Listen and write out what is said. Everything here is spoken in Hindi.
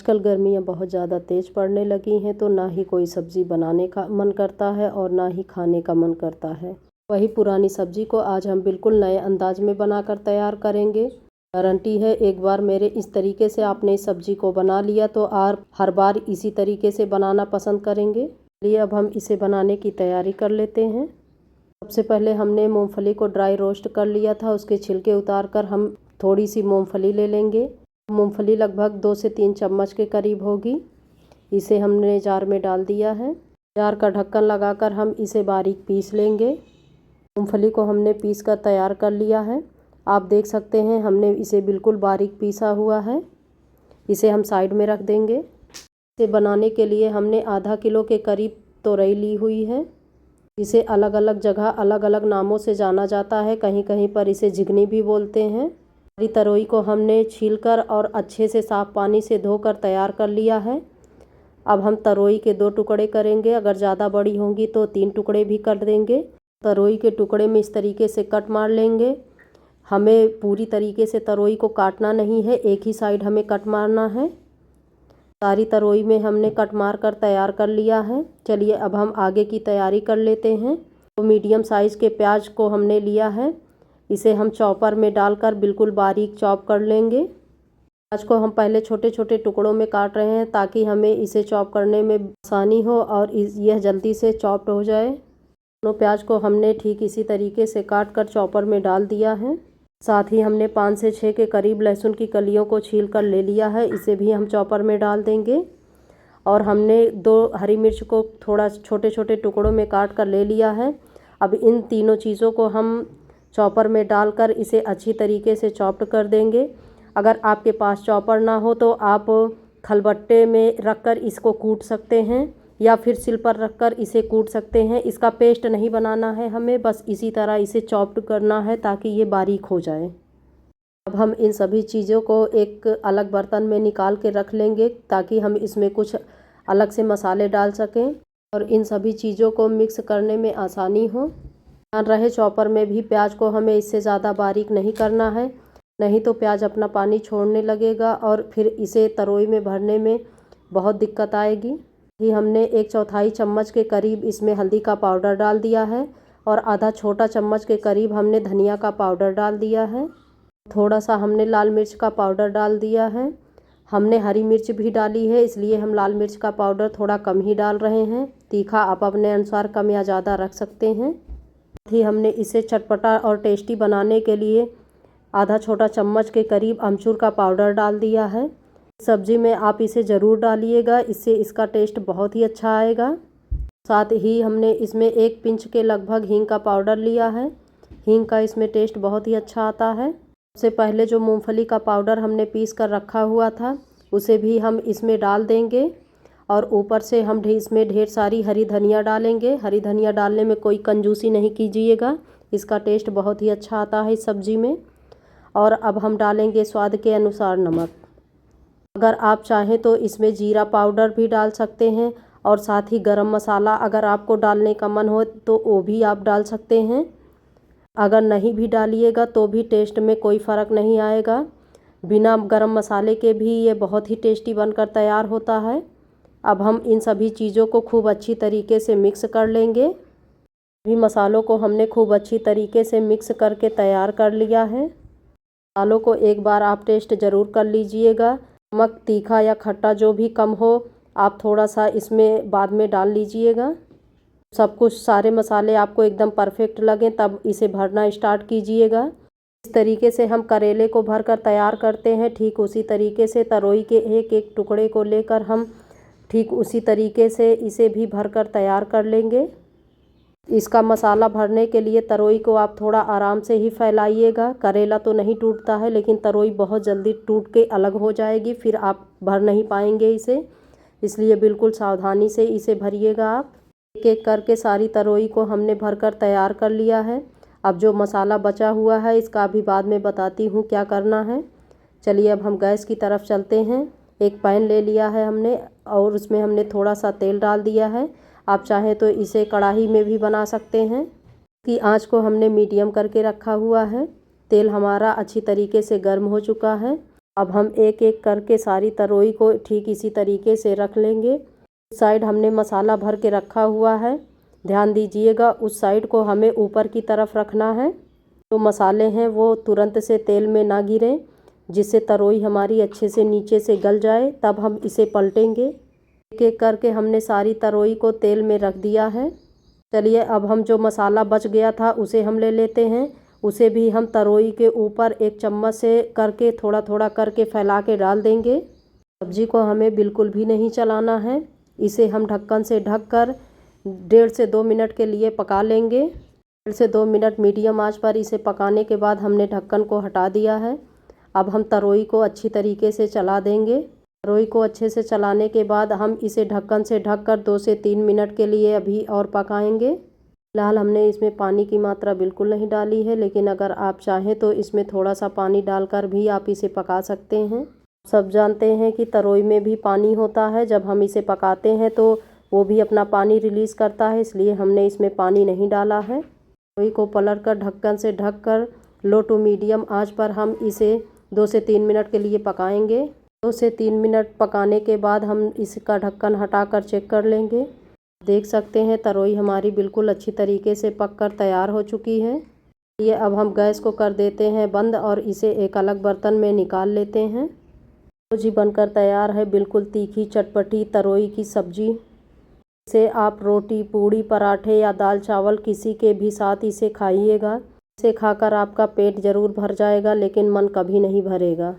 आजकल गर्मियाँ बहुत ज़्यादा तेज़ पड़ने लगी हैं, तो ना ही कोई सब्ज़ी बनाने का मन करता है और ना ही खाने का मन करता है। वही पुरानी सब्ज़ी को आज हम बिल्कुल नए अंदाज में बनाकर तैयार करेंगे। गारंटी है, एक बार मेरे इस तरीके से आपने इस सब्ज़ी को बना लिया तो आप हर बार इसी तरीके से बनाना पसंद करेंगे। चलिए अब हम इसे बनाने की तैयारी कर लेते हैं। सबसे पहले हमने मूँगफली को ड्राई रोस्ट कर लिया था। उसके छिलके उतार कर हम थोड़ी सी मूँगफली ले लेंगे। मूंगफली लगभग 2 से 3 चम्मच के करीब होगी। इसे हमने जार में डाल दिया है। जार का ढक्कन लगाकर हम इसे बारीक पीस लेंगे। मूंगफली को हमने पीस कर तैयार कर लिया है। आप देख सकते हैं हमने इसे बिल्कुल बारीक पीसा हुआ है। इसे हम साइड में रख देंगे। इसे बनाने के लिए हमने आधा किलो के करीब तोरई ली हुई है। इसे अलग अलग जगह अलग अलग नामों से जाना जाता है। कहीं कहीं पर इसे झिगनी भी बोलते हैं। हरी तरोई को हमने छीलकर और अच्छे से साफ़ पानी से धोकर तैयार कर लिया है। अब हम तरोई के 2 टुकड़े करेंगे। अगर ज़्यादा बड़ी होंगी तो 3 टुकड़े भी कर देंगे। तरोई के टुकड़े में इस तरीके से कट मार लेंगे। हमें पूरी तरीके से तरोई को काटना नहीं है, एक ही साइड हमें कट मारना है। सारी तरोई में हमने कट मार कर तैयार कर लिया है। चलिए अब हम आगे की तैयारी कर लेते हैं। तो मीडियम साइज़ के प्याज को हमने लिया है। इसे हम चॉपर में डालकर बिल्कुल बारीक चॉप कर लेंगे। प्याज को हम पहले छोटे छोटे टुकड़ों में काट रहे हैं ताकि हमें इसे चॉप करने में आसानी हो और यह जल्दी से चॉप्ड हो जाए। दोनों प्याज को हमने ठीक इसी तरीके से काट कर चॉपर में डाल दिया है। साथ ही हमने 5 से 6 के करीब लहसुन की कलियों को छील कर ले लिया है। इसे भी हम चॉपर में डाल देंगे। और हमने 2 हरी मिर्च को थोड़ा छोटे छोटे टुकड़ों में काट कर ले लिया है। अब इन तीनों चीज़ों को हम चॉपर में डालकर इसे अच्छी तरीके से चॉप्ड कर देंगे। अगर आपके पास चॉपर ना हो तो आप खलबट्टे में रखकर इसको कूट सकते हैं या फिर सिल पर रखकर इसे कूट सकते हैं। इसका पेस्ट नहीं बनाना है हमें, बस इसी तरह इसे चॉप्ड करना है ताकि ये बारीक हो जाए। अब हम इन सभी चीज़ों को एक अलग बर्तन में निकाल के रख लेंगे ताकि हम इसमें कुछ अलग से मसाले डाल सकें और इन सभी चीज़ों को मिक्स करने में आसानी हो। ध्यान रहे चॉपर में भी प्याज को हमें इससे ज़्यादा बारीक नहीं करना है, नहीं तो प्याज अपना पानी छोड़ने लगेगा और फिर इसे तरोई में भरने में बहुत दिक्कत आएगी। ही हमने 1/4 चम्मच के करीब इसमें हल्दी का पाउडर डाल दिया है और आधा छोटा चम्मच के करीब हमने धनिया का पाउडर डाल दिया है। थोड़ा सा हमने लाल मिर्च का पाउडर डाल दिया है। हमने हरी मिर्च भी डाली है, इसलिए हम लाल मिर्च का पाउडर थोड़ा कम ही डाल रहे हैं। तीखा आप अपने अनुसार कम या ज़्यादा रख सकते हैं। ही हमने इसे चटपटा और टेस्टी बनाने के लिए आधा छोटा चम्मच के करीब अमचूर का पाउडर डाल दिया है। सब्जी में आप इसे ज़रूर डालिएगा, इससे इसका टेस्ट बहुत ही अच्छा आएगा। साथ ही हमने इसमें 1 पिंच के लगभग हींग का पाउडर लिया है। हींग का इसमें टेस्ट बहुत ही अच्छा आता है। सबसे पहले जो मूंगफली का पाउडर हमने पीस कर रखा हुआ था उसे भी हम इसमें डाल देंगे और ऊपर से हम इसमें ढेर सारी हरी धनिया डालेंगे। हरी धनिया डालने में कोई कंजूसी नहीं कीजिएगा, इसका टेस्ट बहुत ही अच्छा आता है इस सब्ज़ी में। और अब हम डालेंगे स्वाद के अनुसार नमक। अगर आप चाहें तो इसमें जीरा पाउडर भी डाल सकते हैं और साथ ही गरम मसाला अगर आपको डालने का मन हो तो वो भी आप डाल सकते हैं। अगर नहीं भी डालिएगा तो भी टेस्ट में कोई फ़र्क नहीं आएगा। बिना गरम मसाले के भी ये बहुत ही टेस्टी बनकर तैयार होता है। अब हम इन सभी चीज़ों को खूब अच्छी तरीके से मिक्स कर लेंगे। सभी मसालों को हमने खूब अच्छी तरीके से मिक्स करके तैयार कर लिया है। मसालों को एक बार आप टेस्ट ज़रूर कर लीजिएगा। नमक, तीखा या खट्टा जो भी कम हो आप थोड़ा सा इसमें बाद में डाल लीजिएगा। सब कुछ सारे मसाले आपको एकदम परफेक्ट लगें तब इसे भरना स्टार्ट कीजिएगा। इस तरीके से हम करेले को भरकर तैयार करते हैं, ठीक उसी तरीके से तरोई के एक एक टुकड़े को लेकर हम ठीक उसी तरीके से इसे भी भरकर तैयार कर लेंगे। इसका मसाला भरने के लिए तरोई को आप थोड़ा आराम से ही फैलाइएगा। करेला तो नहीं टूटता है लेकिन तरोई बहुत जल्दी टूट के अलग हो जाएगी, फिर आप भर नहीं पाएंगे इसे, इसलिए बिल्कुल सावधानी से इसे भरिएगा आप। एक एक करके सारी तरोई को हमने भरकर तैयार कर लिया है। अब जो मसाला बचा हुआ है इसका भी बाद में बताती हूँ क्या करना है। चलिए अब हम गैस की तरफ चलते हैं। एक पैन ले लिया है हमने और उसमें हमने थोड़ा सा तेल डाल दिया है। आप चाहें तो इसे कढ़ाई में भी बना सकते हैं। कि आंच को हमने मीडियम करके रखा हुआ है। तेल हमारा अच्छी तरीके से गर्म हो चुका है। अब हम एक एक करके सारी तरोई को ठीक इसी तरीके से रख लेंगे। उस साइड हमने मसाला भर के रखा हुआ है, ध्यान दीजिएगा उस साइड को हमें ऊपर की तरफ रखना है। जो मसाले हैं वो तुरंत से तेल में ना गिरें, जिससे तरोई हमारी अच्छे से नीचे से गल जाए, तब हम इसे पलटेंगे। एक एक करके हमने सारी तरोई को तेल में रख दिया है। चलिए अब हम जो मसाला बच गया था उसे हम ले लेते हैं। उसे भी हम तरोई के ऊपर एक चम्मच से करके थोड़ा थोड़ा करके फैला के डाल देंगे। सब्जी को हमें बिल्कुल भी नहीं चलाना है। इसे हम ढक्कन से ढककर 1.5 से 2 मिनट के लिए पका लेंगे। 1.5 से 2 मिनट मीडियम आंच पर इसे पकाने के बाद हमने ढक्कन को हटा दिया है। अब हम तरोई को अच्छी तरीके से चला देंगे। तरोई को अच्छे से चलाने के बाद हम इसे ढक्कन से ढककर 2 से 3 मिनट के लिए अभी और पकाएंगे। फिलहाल हमने इसमें पानी की मात्रा बिल्कुल नहीं डाली है, लेकिन अगर आप चाहें तो इसमें थोड़ा सा पानी डालकर भी आप इसे पका सकते हैं। सब जानते हैं कि तरोई में भी पानी होता है, जब हम इसे पकाते हैं तो वो भी अपना पानी रिलीज़ करता है, इसलिए हमने इसमें पानी नहीं डाला है। तरोई को पलटकर ढक्कन से ढककर लो टू मीडियम आंच पर हम इसे 2 से 3 मिनट के लिए पकाएंगे। 2 से 3 मिनट पकाने के बाद हम इसका ढक्कन हटाकर चेक कर लेंगे। देख सकते हैं तरोई हमारी बिल्कुल अच्छी तरीके से पककर तैयार हो चुकी है। ये अब हम गैस को कर देते हैं बंद और इसे एक अलग बर्तन में निकाल लेते हैं। तो जी बनकर तैयार है बिल्कुल तीखी चटपटी तरोई की सब्जी। इसे आप रोटी, पूड़ी, पराठे या दाल चावल किसी के भी साथ इसे खाइएगा। इसे खाकर आपका पेट ज़रूर भर जाएगा, लेकिन मन कभी नहीं भरेगा।